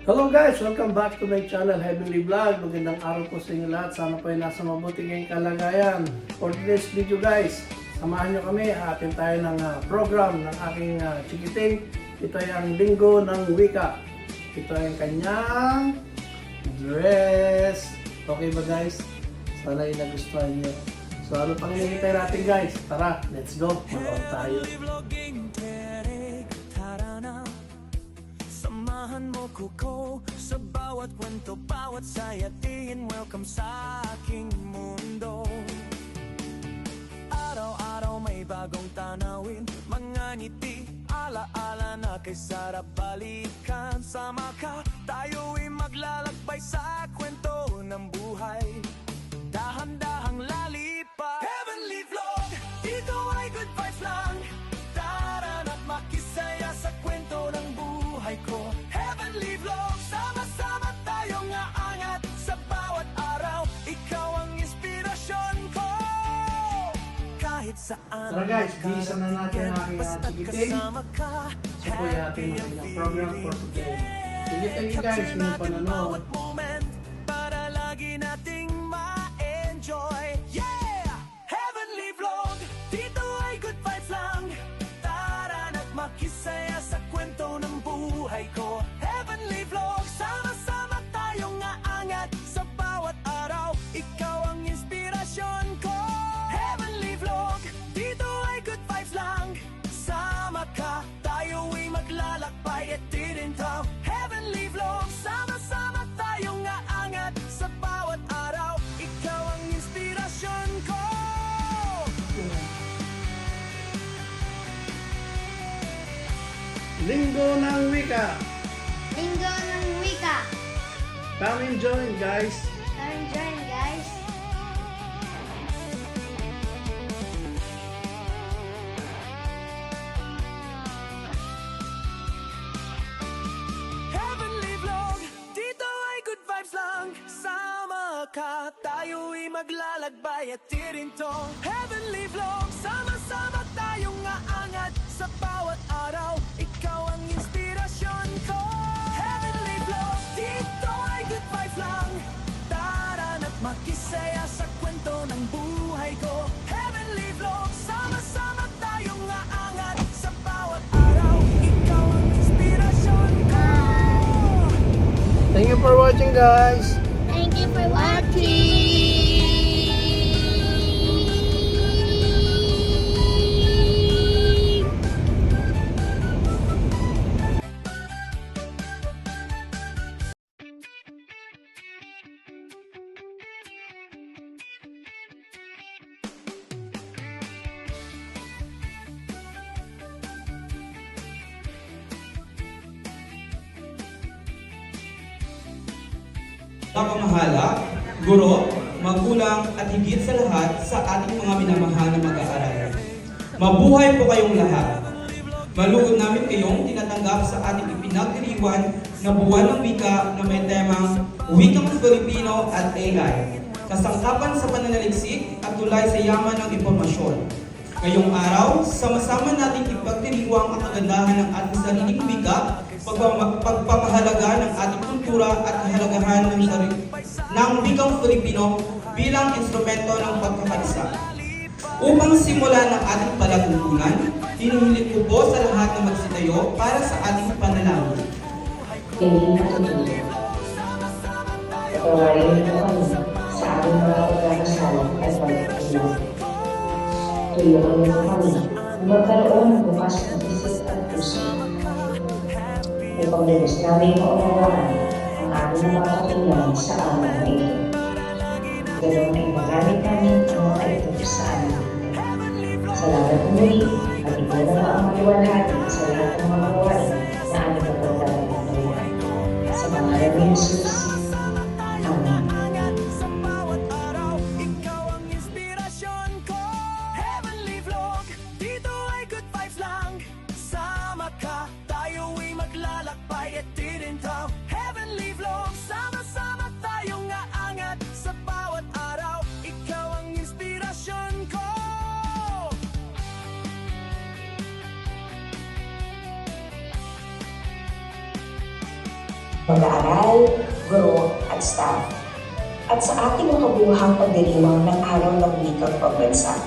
Hello guys! Welcome back to my channel, Heavenly Vlog. Magandang araw po sa inyo lahat. Sana po ay nasa mabuting ngayong kalagayan. For today's video guys, samahan nyo kami. Atin tayo ng program ng aking chikiting. Ito ay ang Linggo ng Wika. Ito ay ang kanyang dress. Okay ba guys? Sana ay nagustuhan nyo. So ano pang hinihintay natin guys? Tara, let's go! Manood tayo. Samahan mo ko sa bawat kwento, bawat sayatiin. Welcome sa aking mundo. Araw-araw may bagong tanawin, mga ngiti, ala-ala na kay sarap balikan. Sama ka, tayo'y maglalakbay sa kwento ng buhay. Dahan-dahang lalipad, Heavenly Vlog, dito ay good vibes lang. Tara na't makisaya sa kwento ng buhay ko. Heavenly Vlog, sama-sama tayong aangat sa bawat araw. Ikaw ang inspirasyon ko. Kahit saan Tara guys, bihisan na natin ang aking chikiting. So po yung ating program for today. Sige tayo guys, yung panonood. moment para lagi nating ma-enjoy. Yeah! Heavenly Vlog, dito ay good vibes lang. Tara na't makisaya sa kwento ng buhay ko. Heavenly Vlog, sama-sama tayong aangat sa bawat araw. Ikaw ang inspirasyon ko. Heavenly Vlog, dito ay good vibes lang. Sama ka, tayo'y maglalakbay at tinintaw. Heavenly Vlog, sama-sama tayong aangat sa bawat araw. Ikaw ang inspirasyon ko. Linggo ng Wika. Linggo ng Wika. Come and join guys. Come join guys. Heavenly Vlog, dito ay good vibes lang. Sama ka, tayo'y maglalakbay at tirinto. Heavenly Vlog, sama-sama tayong aangat sa bawat araw. Ikaw ang inspirasyon ko. Heavenly Vlog, dito ay good vibes lang. Tara na't makisaya sa kwento ng buhay ko. Heavenly Vlog, sama-sama tayong aangat sa bawat araw. Ikaw ang inspirasyon ko. Thank you for watching guys. Thank you for watching. Pamamahala, guro, magulang at higit sa lahat sa ating mga minamahal na mag-aaral. Mabuhay po kayong lahat. Maluod namin kayong tinatanggap sa ating ipinagdiriwang na buwan ng wika na may temang Wikang Filipino at AI. Kasangkapan sa pananaliksik at tulay sa yaman ng impormasyon. Ngayong araw, sama-sama nating ipagdiriwang ang kagandahan ng ating sariling wika, pagpapahalaga ng ating kultura at kahalagahan ng wikang Filipino bilang instrumento ng pagkakaisa. Upang simulan ang ating palatuntunan, hinuhilit ko po sa lahat na magsitayo para sa ating panalangin. Hindi natutunan. Patawarin mo kami sa aming mga pagkakasala at pagkakulang. Tulungan mo kami na magkaroon ng bukas ng isip at puso. Upang lubos namin maunawaan ang aming mga katulad sa araw na ito. Ganoon ay magamit namin ang mga ito sa amin. Salamat muli at ikaw na ang maliwalhati sa lahat ng mga gawain na aming kapagdadaan. Sa pangalan ni Jesus. Amen. Sa bawat araw, ikaw ang inspirasyon ko. Heavenly Vlog, dito ay good vibes lang. Sama ka, tayo'y maglalakbay at tirintaw. Heavenly Vlog, sama-sama tayong aangat sa bawat araw. Ikaw ang inspirasyon ko. mag-aaral, guro, at staff. At sa ating makabuhang pagdiriwang ng Araw ng Wikang Pambansa,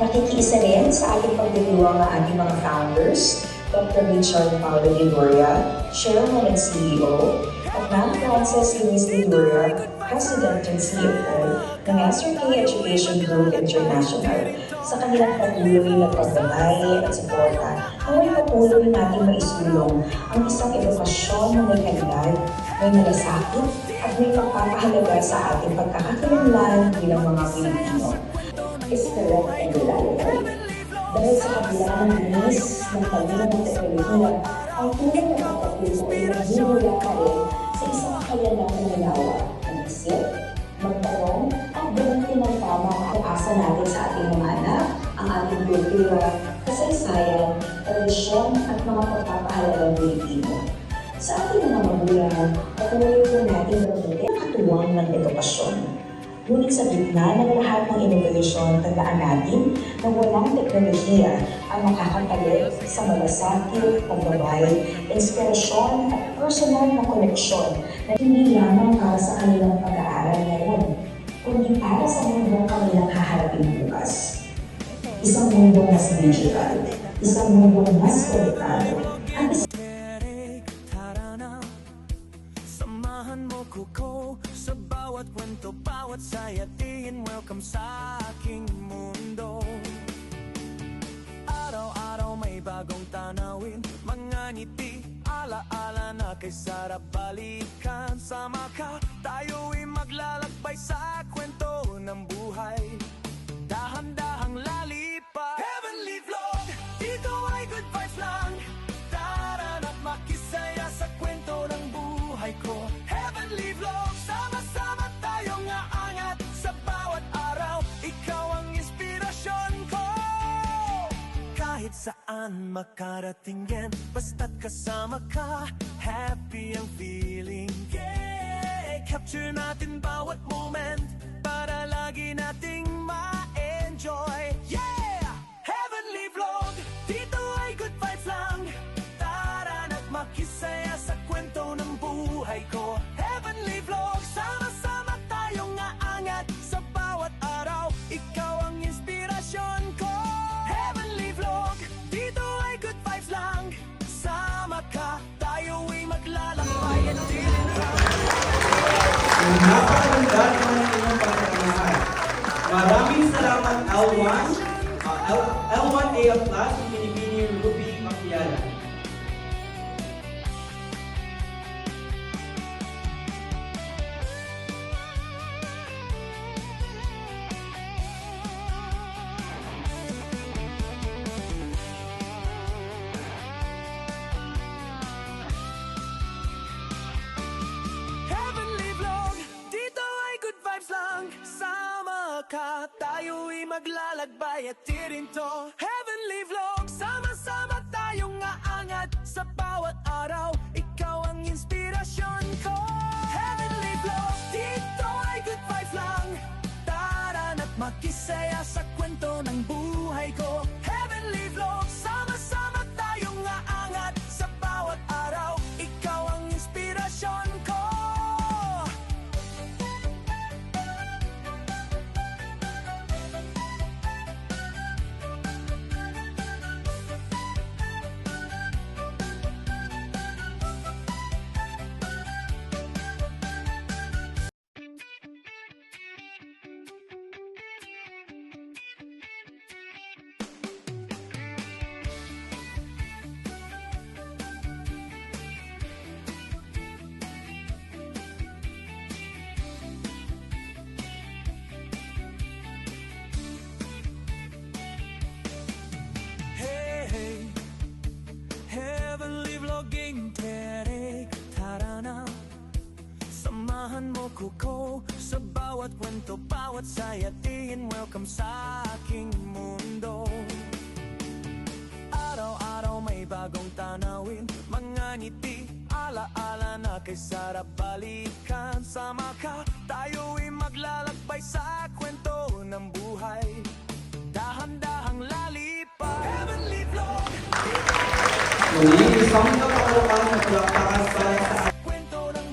nakikiisa rin sa ating pagdiriwang ang ating mga founders, Dr. Richard Paulo Lidoria, Chairman and CEO, at Ma'am Frances Luis Lidoria, President and CFO ng SRK Education Group International, sa kanilang patuloy na pagbabay at suporta na may patuloy natin maisulong ang isang edukasyon na may kalidad, may malasakit, at may pagpapahalaga sa ating pagkakakilanlan bilang mga Pilipino. Is correct and reliable. Dahil sa kabila ng bilis ng pagdating ng teknolohiya, ang tunay na pagkakita ay nagmumula pa rin sa isang kakayanang mananawa ng isip, magtanong, at gamitin ng tama ang asa natin sa ating mga anak, ang ating kultura, kasaysayan, tradisyon, at mga pagpapahalagang Pilipino. Sa ating mga magulang, patuloy po natin gamitin ang katuwang ng edukasyon. Ngunit sa gitna ng lahat ng inogasyon, tandaan natin na walang teknolohiya ang makakapalit sa malasakit, pagbabay, inspirasyon at personal na koneksyon na hindi lamang para sa kanilang pag-aaral ngayon, kundi para sa mundong kanilang haharapin bukas. Isang mundong mas digital, isang mundong mas konektado, at Derek, tara na. Samahan mo ko sa bawat kwento, bawat saya, tingin welcome sa aking mundo. Araw-araw may bagong tanawin, mga ngiti, ala-ala na kay sarap balikan. Sama ka, tayo'y maglalakbay sa kwento ng buhay. Dahan-dahang lalipat, Heavenly Vlog, dito ay good vibes lang. Tara na't makisaya sa kwento ng buhay ko. Heavenly Vlog, sama-sama tayong aangat sa bawat araw. Ikaw ang inspirasyon ko. Kahit saan makarating yan, basta't kasama ka, happy ang feeling. Yeah, capture natin bawat moment para lagi nating ma-enjoy. Yeah, Heavenly Vlog, dito ay good vibes lang. Tara na't makisaya sa kwento ng buhay ko. Heavenly Vlog, sama-sama tayong aangat sa bawat araw. Ikaw ang inspirasyon ko. Heavenly Vlog, dito ay good vibes lang. Sama ka, tayo'y maglalakbay at dilingham. Napakaganda naman ang inyong pagkakamahan. Maraming salamat L1A Plus, Pinipini Ruby Makiala. Heavenly Vlog, dito ay good vibes lang. Sama ka, tayo'y maglalakbay at tirinto. Heavenly Vlog, sama-sama tayong aangat sa bawat araw. Ikaw ang inspirasyon ko. Heavenly Vlog, dito ay good vibes lang. Tara na't makisaya sa kwento ng buhay ko. Heavenly Vlog, sama-sama tayong aangat sa bawat araw. Ikaw ang inspirasyon ko. Hey, Heavenly Vlogging, Derek, tara na. Samahan mo ko sa bawat kwento, bawat saya, tingin welcome sa aking mundo. Araw-araw may bagong tanawin, mga ngiti, ala-ala na kay sarap balikan. Sama ka, tayo'y maglalakbay sa kwento ng buhay. Dahan-dahang lalipat, Heavenly Vlog, Muli, isang kapakalakan na palakpakan para sa kwento ng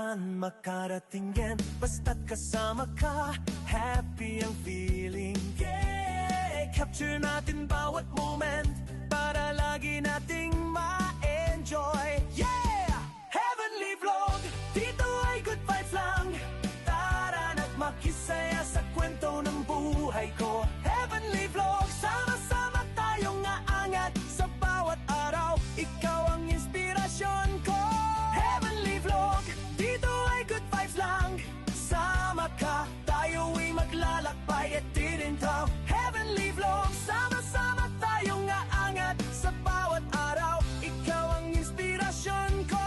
saan makarating yan basta't kasama ka, happy ang feeling. Yeah, capture natin bawat moment para lagi nating ma-enjoy. Yeah, heavenly vlog, dito ay good vibes lang. Tara na't makisaya sa kwento ng buhay ko. Heavenly vlog, sama-sama tayong aangat sa bawat araw. Ikaw ang inspirasyon ko. Heavenly vlog, dito ay good vibes lang. Sama ka, tayo ay maglalakbay at tirintaw. Heavenly vlog, sama-sama tayong aangat sa bawat araw. Ikaw ang inspirasyon ko.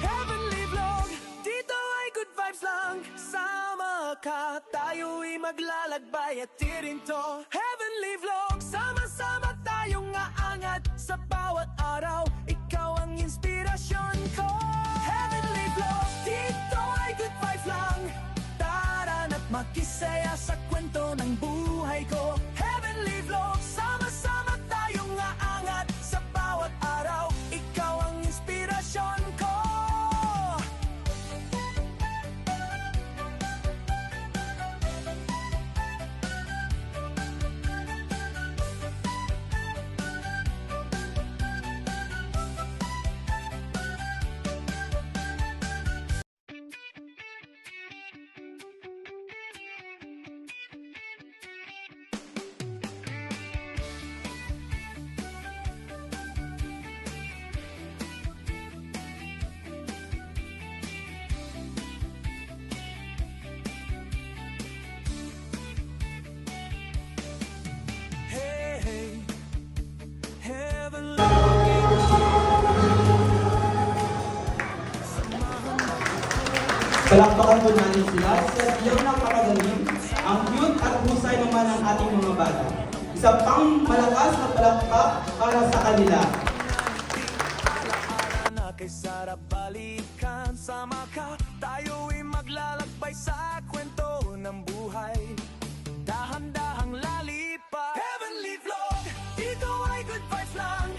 Heavenly vlog, dito ay good vibes lang. Sama ka, tayo ay maglalakbay at tirinto. Heavenly vlog, sama-sama tayong aangat sa bawat araw. Ikaw ang inspirasyon ko. Heavenly vlog, dito ay good vibes lang. Tara na't makisaya sa kwento ng buhay ko. Heavenly vlog, sama-sama tayong aangat sa bawat araw. Ikaw ang inspirasyon ko. Hey, hey, heavenly Palakpakan po natin sila sa iyong napakagaling, ang cute at husay naman ng ating mga bata. Isa pang malakas na palakpak para sa kanila. na kay sarap balikan. Sama ka, tayo'y maglalakbay sa kwento ng buhay. Dahan-dahang lalipat. Heavenly vlog, dito ay good vibes lang.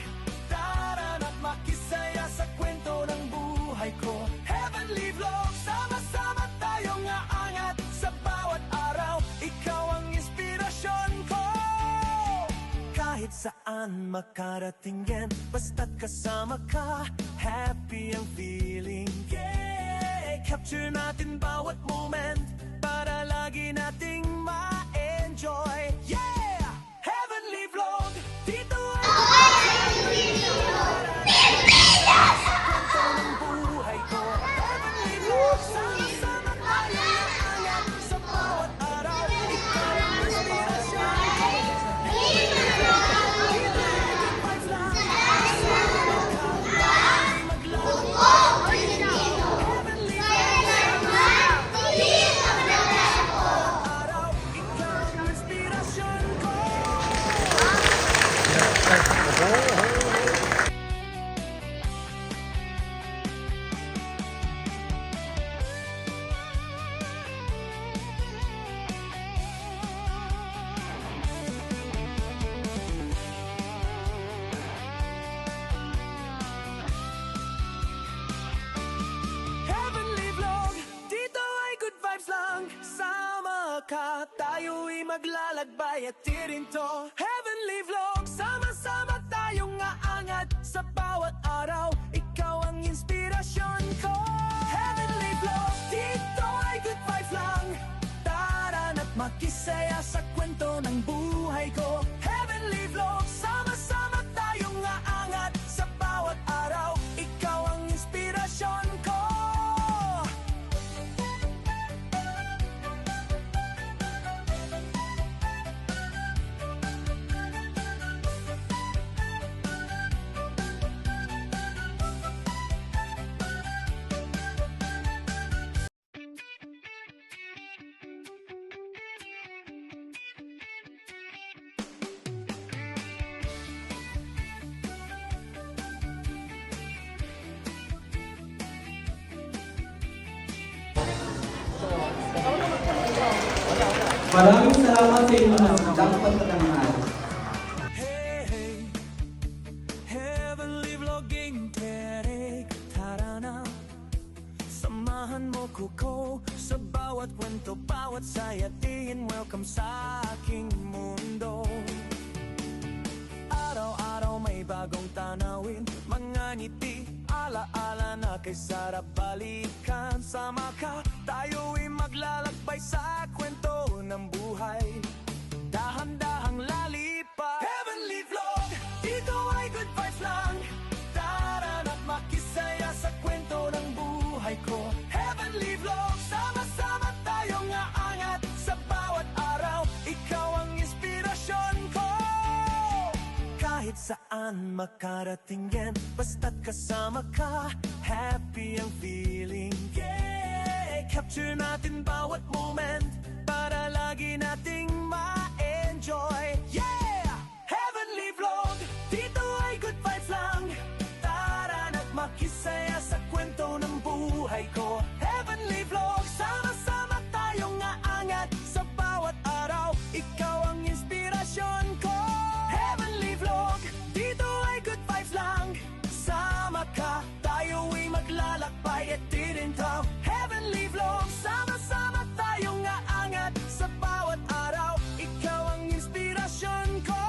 Tara na't makisaya sa kwento ng buhay ko. Heavenly vlog, sama-sama tayong aangat sa bawat araw. Ikaw ang inspirasyon ko. Kahit saan makarating yan basta't kasama ka, happy ang feeling. Yeah, capture natin bawat moment para lagi nating ma-enjoy. Yeah, heavenly vlog, dito ay kwento ng buhay ko. Heavenly vlog, sama-sama tayo aangat sa bawat araw. Ikaw ang inspirasyon ko. Heavenly vlog, dito ay good vibes lang. Sama ka, tayo'y maglalakbay at tirinto. Heavenly vlog, sama-sama tayong aangat sa bawat araw. Ikaw ang inspirasyon ko. Heavenly vlog, dito ay good vibes lang. Tara na't makisaya sa kwento ng buhay ko. Heavenly vlog, sama-sama tayong aangat sa bawat araw. Ikaw ang inspirasyon ko. Maraming salamat sa inyong nasundang pagtatanghal. Hey, heavenly vlogging terik, tara na. Samahan mo ko sa bawat kwento, bawat sayatin. Welcome sa aking mundo. Araw-araw may bagong tanawin, mga ngiti, ala-ala na kay sarap balikan. Sama ka, tayo'y maglalakbay sa kwento ng buhay. Dahan-dahang lalipad. Heavenly Vlog, dito ay good vibes lang. Tara na't makisaya sa kwento ng buhay ko. Heavenly Vlog, sama-sama tayong aangat sa bawat araw. Ikaw ang inspirasyon ko. Kahit saan makarating yan, basta't kasama ka, happy ang feeling. Yeah, capture natin bawat moment para lagi nating ma-enjoy. Yeah, Heavenly Vlog, dito ay good vibes lang. Tara na't makisaya sa kwento ng buhay ko. Heavenly Vlog, sama-sama tayong aangat sa bawat araw. Ikaw ang inspirasyon ko. Heavenly Vlog, dito ay good vibes lang. Sama ka, tayo'y maglalakbay at tirintaw. Heavenly Vlog, sama-sama tayong aangat sa bawat araw. Ikaw ang inspirasyon ko.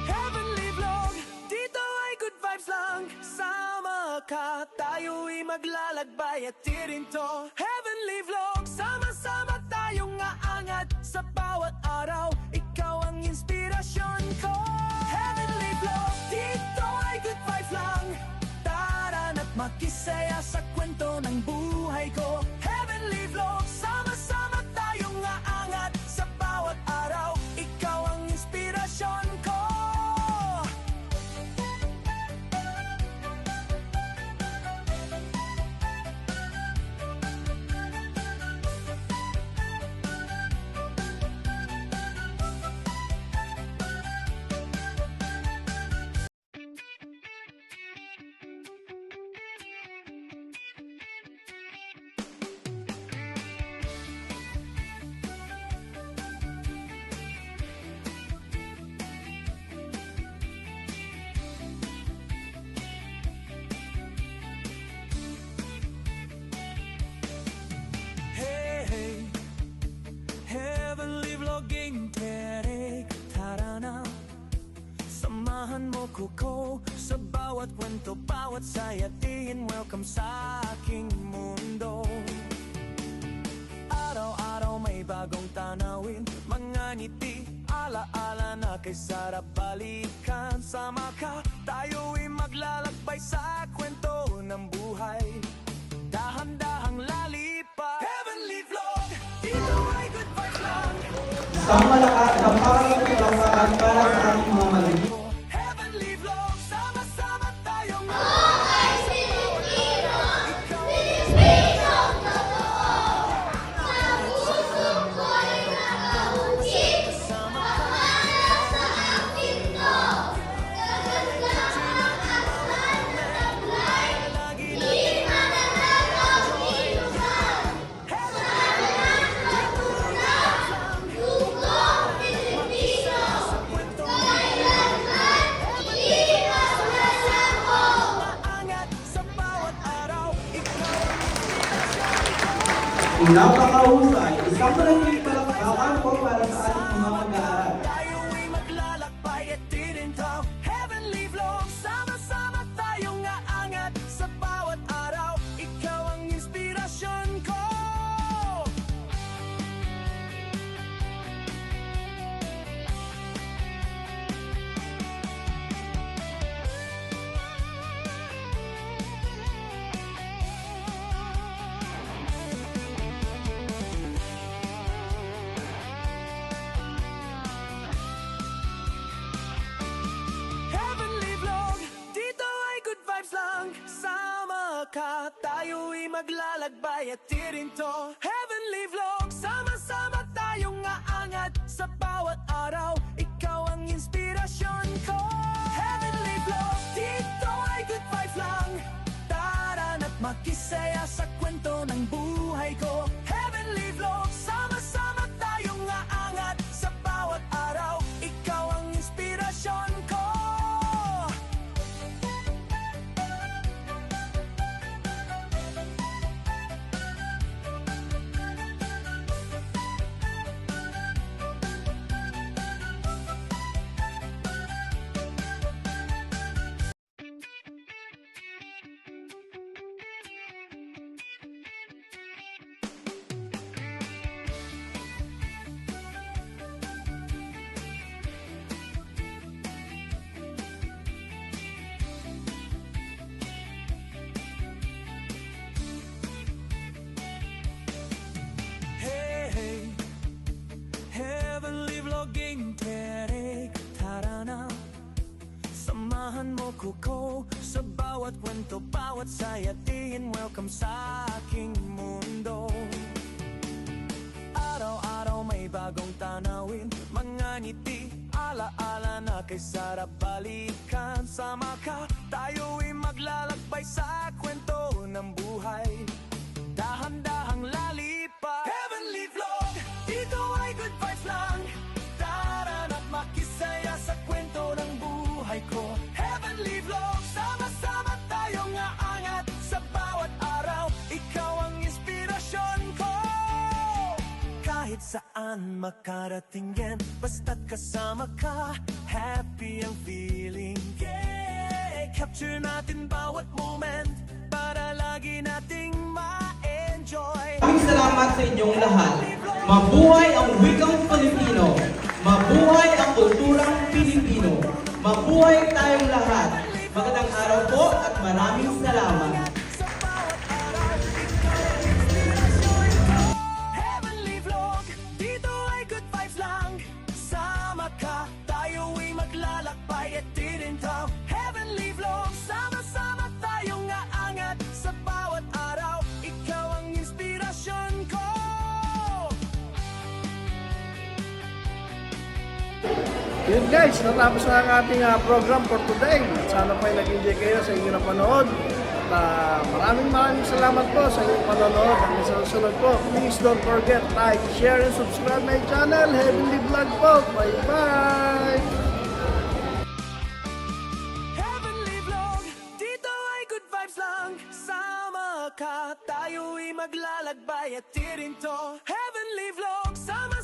Heavenly Vlog, dito ay good vibes lang. Sama ka, tayo'y maglalakbay at tirinto. Heavenly Vlog, sama-sama tayong aangat sa bawat araw. Ikaw ang inspirasyon ko. Heavenly Vlog, dito ay good vibes lang. Tara na't makisaya sa kwento ng buhay ko. Heavenly Vlog, sama-sama tayong aangat sa bawat araw. Ikaw ang inspirasyon ko. Hey, heavenly vlogging terik, tara na. Samahan mo ko sa bawat kwento, bawat sayatin. Welcome sa aking mundo. Araw-araw may bagong tanawin, mga ngiti, ala-ala na kay sarap balikan. Sama ka, tayo'y maglalakbay sa kwento ng buhay. Dahan-dahang lalipad. Heavenly Vlog, dito ay good vibes lang. Isang malakas na pagkakataon para sa ating mga maligid. Heavenly Vlog, sama-sama tayong Napakahusay, isang malaking palakpakan po para sa ating mga mag-aaral. tayo'y maglalakbay at tirintaw. Heavenly Vlog, sama-sama tayong aangat sa bawat araw. Ikaw ang inspirasyon ko. maglalakbay at tirinto. Heavenly Vlog, sama-sama tayong aangat sa bawat araw. Ikaw ang inspirasyon ko. Heavenly Vlog, dito ay good vibes lang. Tara na't makisaya sa kwento ng buhay ko. Heavenly Vlog, sama-sama tayong aangat sa bawat araw. Ikaw ang inspirasyon ko. Hey, Heavenly Vlogging Tere, tara na. Samahan mo ko sa bawat kwento, bawat sayatin. Welcome sa aking mundo. Araw-araw may bagong tanawin, mga ngiti, ala-ala na kay sarap balikan. Sama ka, tayo'y maglalakbay sa kwento ng buhay. Dahan-dahang lalipad. Heavenly Vlog, dito ay good vibes lang. Tara na't makisaya sa kwento ng buhay ko. Heavenly Vlog, sama-sama tayong aangat sa bawat araw. Ikaw ang inspirasyon ko. Kahit saan makarating yan, basta't kasama ka, happy ang feeling. Yeah, capture natin bawat moment para lagi nating ma-enjoy. Maraming salamat sa inyong lahat. Mabuhay ang wikang Filipino. Mabuhay ang kulturang Pilipino. Mabuhay tayong lahat. Magandang araw po at maraming salamat. Sa bawat araw, ikaw ang inspirasyon ko. Heavenly Vlog, dito ay good vibes lang. Sama ka, tayo'y maglalakbay at tirintaw. Heavenly Vlog, sama-sama tayong aangat sa bawat araw. Ikaw ang inspirasyon ko. Yun guys, natapos na ang ating program for today. Sana po ay nag-enjoy kayo sa inyong napanood. At maraming salamat po sa inyong panonood. Hanggang sa susunod po, please don't forget, like, share, and subscribe my channel, Heavenly Vlog po. Bye-bye! Heavenly Vlog, dito ay good vibes lang. Sama ka, tayo'y maglalakbay at tirinto. Heavenly Vlog, sama